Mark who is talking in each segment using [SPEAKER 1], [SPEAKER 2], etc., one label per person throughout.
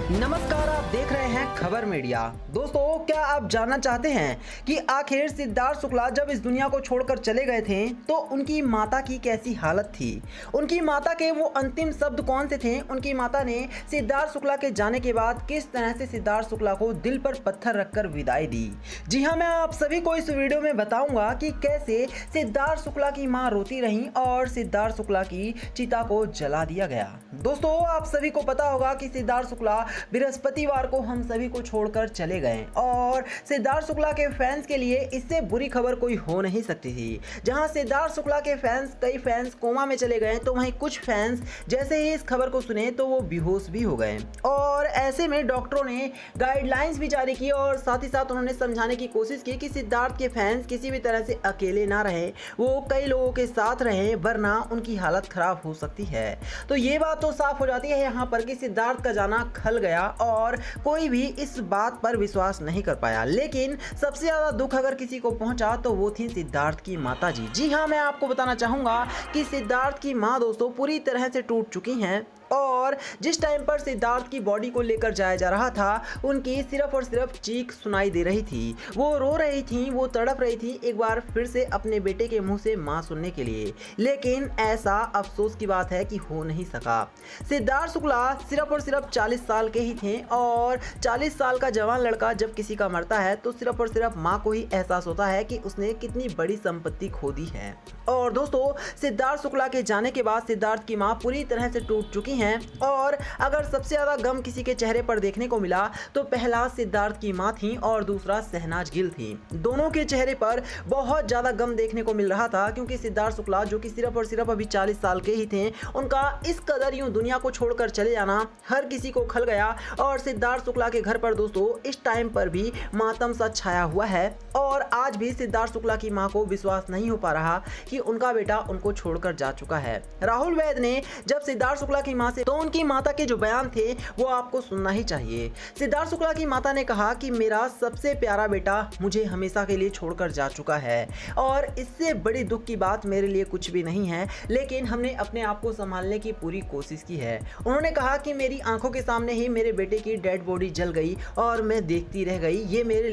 [SPEAKER 1] नमस्कार, आप देख रहे हैं खबर मीडिया। दोस्तों, क्या आप जानना चाहते हैं कि आखिर सिद्धार्थ शुक्ला जब इस दुनिया को छोड़कर चले गए थे तो उनकी माता की कैसी हालत थी। उनकी माता के वो अंतिम शब्द कौन से थे। उनकी माता ने सिद्धार्थ शुक्ला के जाने के बाद किस तरह से सिद्धार्थ शुक्ला को दिल पर पत्थर रखकर विदाई दी। जी हाँ, मैं आप सभी को इस वीडियो में बताऊंगा कि कैसे सिद्धार्थ शुक्ला की माँ रोती रही और सिद्धार्थ शुक्ला की चिता को जला दिया गया। दोस्तों, आप सभी को पता होगा कि सिद्धार्थ शुक्ला बृहस्पतिवार को हम सभी को छोड़कर चले गए और सिद्धार्थ शुक्ला के फैंस के लिए इससे बुरी खबर कोई हो नहीं सकती थी। जहां सिद्धार्थ शुक्ला के कई फैंस कोमा में चले गए, तो वहीं कुछ फैंस जैसे ही इस खबर को सुने तो वो बेहोश भी हो गए। और ऐसे में डॉक्टरों ने गाइडलाइंस भी जारी की और साथ ही साथ उन्होंने समझाने की कोशिश की कि सिद्धार्थ के फैंस किसी भी तरह से अकेले ना रहे, वो कई लोगों के साथ रहे, वरना उनकी हालत खराब हो सकती है। तो ये बात तो साफ हो जाती है यहाँ पर कि सिद्धार्थ का जाना खल गया और कोई भी इस बात पर विश्वास नहीं कर पाया। लेकिन सबसे ज्यादा दुख अगर किसी को पहुंचा तो वो थी सिद्धार्थ की माता जी। जी हाँ, मैं आपको बताना चाहूंगा कि सिद्धार्थ की मां दोस्तों पूरी तरह से टूट चुकी हैं और जिस टाइम पर सिद्धार्थ की बॉडी को लेकर जाया जा रहा था, उनकी सिर्फ और सिर्फ चीख सुनाई दे रही थी। वो रो रही थी, वो तड़प रही थी एक बार फिर से अपने बेटे के मुंह से मां सुनने के लिए। लेकिन ऐसा अफसोस की बात है कि हो नहीं सका। सिद्धार्थ शुक्ला सिर्फ और सिर्फ 40 साल के ही थे और 40 साल का जवान लड़का जब किसी का मरता है तो सिर्फ और सिर्फ माँ को ही एहसास होता है कि उसने कितनी बड़ी संपत्ति खो दी है। और दोस्तों, सिद्धार्थ शुक्ला के जाने के बाद सिद्धार्थ की माँ पूरी तरह से टूट चुकी हैं और अगर सबसे ज्यादा गम किसी के चेहरे पर देखने को मिला तो पहला सिद्धार्थ की मां थी और दूसरा शहनाज गिल थी। दोनों के चेहरे पर बहुत ज्यादा गम देखने को मिल रहा था क्योंकि सिद्धार्थ शुक्ला जो कि सिर्फ और सिर्फ अभी 40 साल के ही थे, उनका इस कदर यूं दुनिया को छोड़कर चले जाना हर किसी को खल गया। और सिद्धार्थ शुक्ला के घर पर दोस्तों इस टाइम पर भी मातम सा छाया हुआ है और आज भी सिद्धार्थ शुक्ला की मां को विश्वास नहीं हो पा रहा कि उनका बेटा उनको छोड़कर जा चुका है। राहुल वैद ने जब सिद्धार्थ शुक्ला की मां से तो उनकी माता के जो बयान थे वो आपको सुनना ही चाहिए। सिद्धार्थ शुक्ला की माता ने कहा कि मेरा सबसे प्यारा बेटा मुझे हमेशा के लिए छोड़कर जा चुका है और इससे बड़ी दुख की बात मेरे लिए कुछ भी नहीं है, लेकिन हमने अपने आप को संभालने की पूरी कोशिश की है। उन्होंने कहा कि मेरी आंखों के सामने ही मेरे बेटे की डेड बॉडी जल गई और मैं देखती रह गई। ये मेरे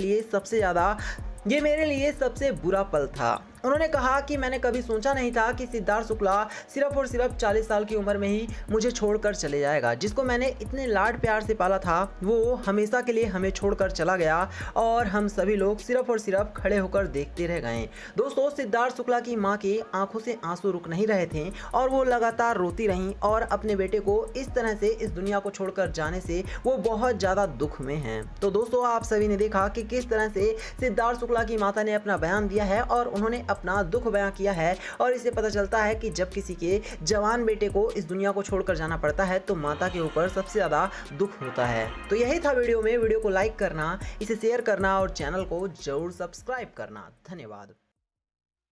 [SPEAKER 1] लिए सबसे बुरा पल था। उन्होंने कहा कि मैंने कभी सोचा नहीं था कि सिद्धार्थ शुक्ला सिर्फ और सिर्फ 40 साल की उम्र में ही मुझे छोड़कर चले जाएगा। जिसको मैंने इतने लाड प्यार से पाला था वो हमेशा के लिए हमें छोड़कर चला गया और हम सभी लोग सिर्फ और सिर्फ खड़े होकर देखते रह गए। दोस्तों, सिद्धार्थ शुक्ला की मां की आंखों से आंसू रुक नहीं रहे थे और वो लगातार रोती रहीं और अपने बेटे को इस तरह से इस दुनिया को छोड़कर जाने से वो बहुत ज़्यादा दुख में हैं। तो दोस्तों, आप सभी ने देखा कि किस तरह से सिद्धार्थ शुक्ला की माता ने अपना बयान दिया है और उन्होंने अपना दुख बयां किया है। और इससे पता चलता है कि जब किसी के जवान बेटे को इस दुनिया को छोड़कर जाना पड़ता है तो माता के ऊपर सबसे ज्यादा दुख होता है। तो यही था वीडियो को लाइक करना, इसे शेयर करना और चैनल को जरूर सब्सक्राइब करना। धन्यवाद।